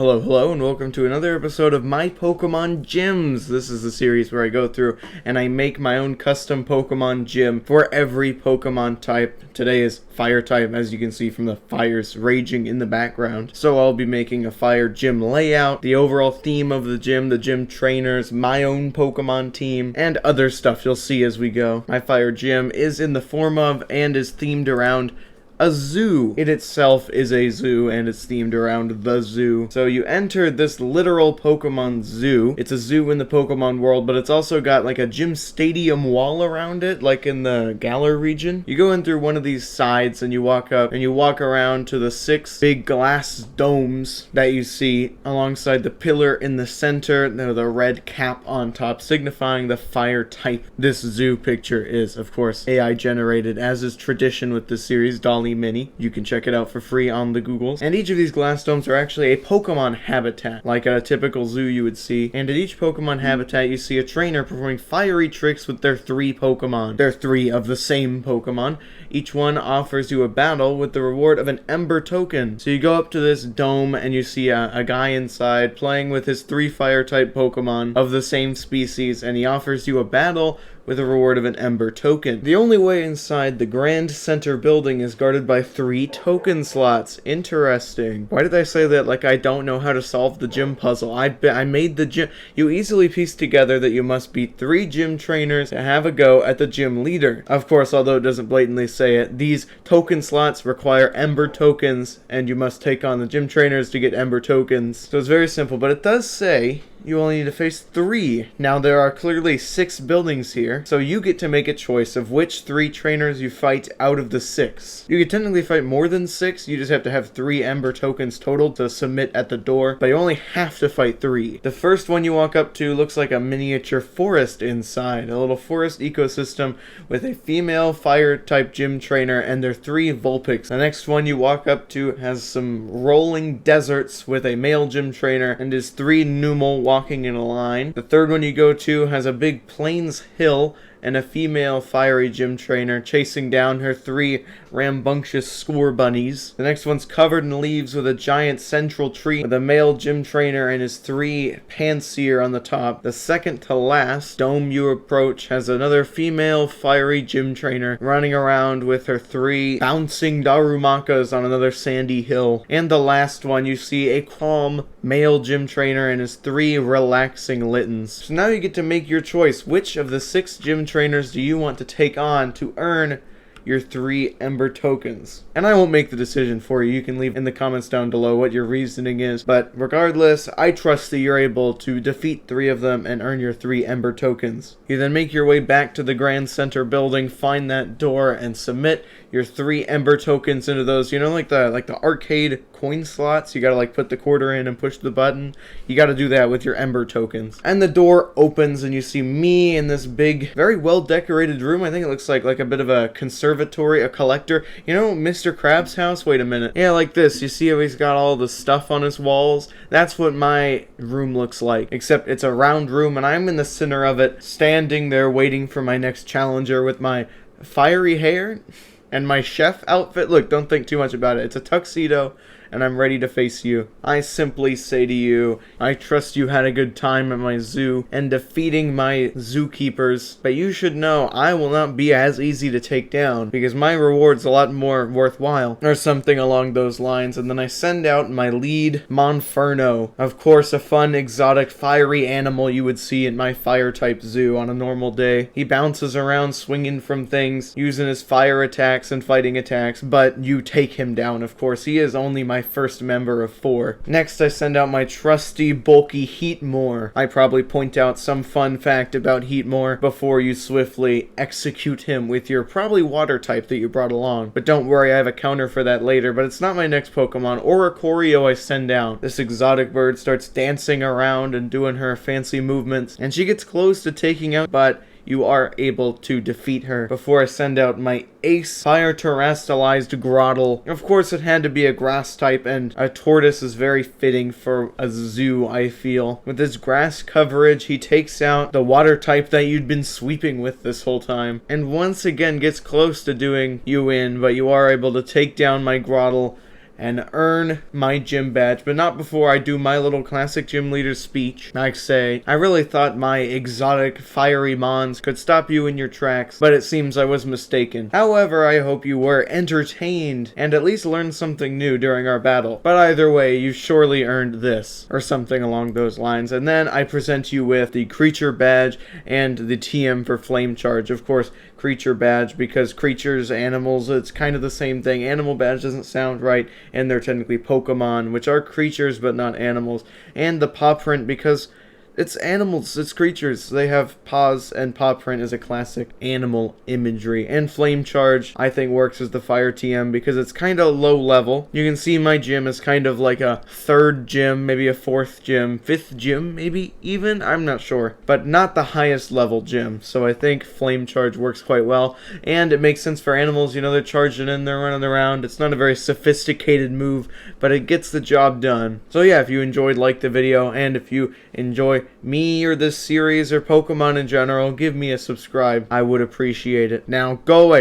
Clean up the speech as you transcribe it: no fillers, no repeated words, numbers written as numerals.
Hello, and welcome to another episode of My Pokemon Gyms. This is the series where I go through and I make my own custom Pokemon gym for every Pokemon type. Today is Fire type, as you can see from the fires raging in the background. So I'll be making a Fire gym layout, the overall theme of the gym trainers, my own Pokemon team, and other stuff you'll see as we go. My Fire gym is in the form of and is themed around a zoo. It itself is a zoo, and it's themed around the zoo. So you enter this literal Pokemon zoo. It's a zoo in the Pokemon world, but it's also got like a gym stadium wall around it, like in the Galar region. You go in through one of these sides, and you walk up, and you walk around to the 6 big glass domes that you see alongside the pillar in the center, the red cap on top, signifying the fire type. This zoo picture is, of course, AI generated, as is tradition with this series, Dolly Mini. You can check it out for free on the Googles. And each of these glass domes are actually a Pokemon habitat, like at a typical zoo you would see. And at each Pokemon habitat, you see a trainer performing fiery tricks with their 3 Pokemon. They're 3 of the same Pokemon. Each one offers you a battle with the reward of an Ember token. So you go up to this dome and you see a guy inside playing with his 3 fire-type Pokemon of the same species, and he offers you a battle with a reward of an Ember token. The only way inside the Grand Center building is guarded by 3 token slots. Interesting. Why did I say that like I don't know how to solve the gym puzzle? I made the gym. You easily piece together that you must beat 3 gym trainers to have a go at the gym leader. Of course, although it doesn't blatantly say it, these token slots require Ember tokens, and you must take on the gym trainers to get Ember tokens. So it's very simple, but it does say you only need to face 3. Now there are clearly 6 buildings here, so you get to make a choice of which 3 trainers you fight out of the 6. You can technically fight more than 6, you just have to have 3 Ember tokens total to submit at the door, but you only have to fight 3. The first one you walk up to looks like a miniature forest inside, a little forest ecosystem with a female fire-type gym trainer and their 3 Vulpix. The next one you walk up to has some rolling deserts with a male gym trainer and his 3 Numel walking in a line. The third one you go to has a big plains hill and a female fiery gym trainer chasing down her 3 rambunctious Scorbunnies. The next one's covered in leaves with a giant central tree with a male gym trainer and his 3 Pansear on the top. The second to last dome you approach has another female fiery gym trainer running around with her 3 bouncing Darumakas on another sandy hill. And the last one you see a calm male gym trainer and his 3 relaxing Littens. So now you get to make your choice. Which of the 6 gym trainers do you want to take on to earn your 3 Ember tokens? And I won't make the decision for you. You can leave in the comments down below what your reasoning is. But regardless, I trust that you're able to defeat 3 of them and earn your 3 Ember tokens. You then make your way back to the Grand Center building, find that door, and submit your 3 Ember tokens into those, like the arcade coin slots. You gotta like put the quarter in and push the button. You gotta do that with your Ember tokens. And the door opens and you see me in this big, very well decorated room. I think it looks like a bit of a conservatory, a collector. Mr. Krabs' house? Wait a minute. Yeah, like this. You see how he's got all the stuff on his walls? That's what my room looks like. Except it's a round room and I'm in the center of it, standing there waiting for my next challenger with my fiery hair and my chef outfit. Look, don't think too much about it. It's a tuxedo, and I'm ready to face you. I simply say to you, I trust you had a good time at my zoo and defeating my zookeepers, but you should know I will not be as easy to take down because my reward's a lot more worthwhile, or something along those lines. And then I send out my lead, Monferno. Of course, a fun, exotic, fiery animal you would see in my fire-type zoo on a normal day. He bounces around swinging from things, using his fire attacks and fighting attacks, but you take him down, of course. He is only my first member of 4. Next, I send out my trusty, bulky Heatmor. I probably point out some fun fact about Heatmor before you swiftly execute him with your probably water type that you brought along. But don't worry, I have a counter for that later, but it's not my next Pokemon. Oricorio I send out. This exotic bird starts dancing around and doing her fancy movements, and she gets close to taking out, but you are able to defeat her before I send out my ace fire terastallized Grotle. Of course, it had to be a grass type, and a tortoise is very fitting for a zoo, I feel. With his grass coverage, he takes out the water type that you'd been sweeping with this whole time, and once again gets close to doing you in, but you are able to take down my Grotle and earn my gym badge, but not before I do my little classic gym leader speech. I say, I really thought my exotic fiery mons could stop you in your tracks, but it seems I was mistaken. However, I hope you were entertained and at least learned something new during our battle. But either way, you surely earned this, or something along those lines. And then I present you with the creature badge and the TM for flame charge. Of course, creature badge because creatures, animals, it's kind of the same thing. Animal badge doesn't sound right, and they're technically Pokemon, which are creatures but not animals. And the paw print because it's animals, it's creatures. They have paws, and paw print is a classic animal imagery. And flame charge, I think, works as the fire TM because it's kind of low level. You can see my gym is kind of like a 3rd gym, maybe a 4th gym, 5th gym, maybe even, I'm not sure. But not the highest level gym, so I think flame charge works quite well. And it makes sense for animals, you know, they're charging in, they're running around. It's not a very sophisticated move, but it gets the job done. So yeah, if you enjoyed, like the video, and if you enjoy me or this series or Pokemon in general, give me a subscribe. I would appreciate it. Now, go away.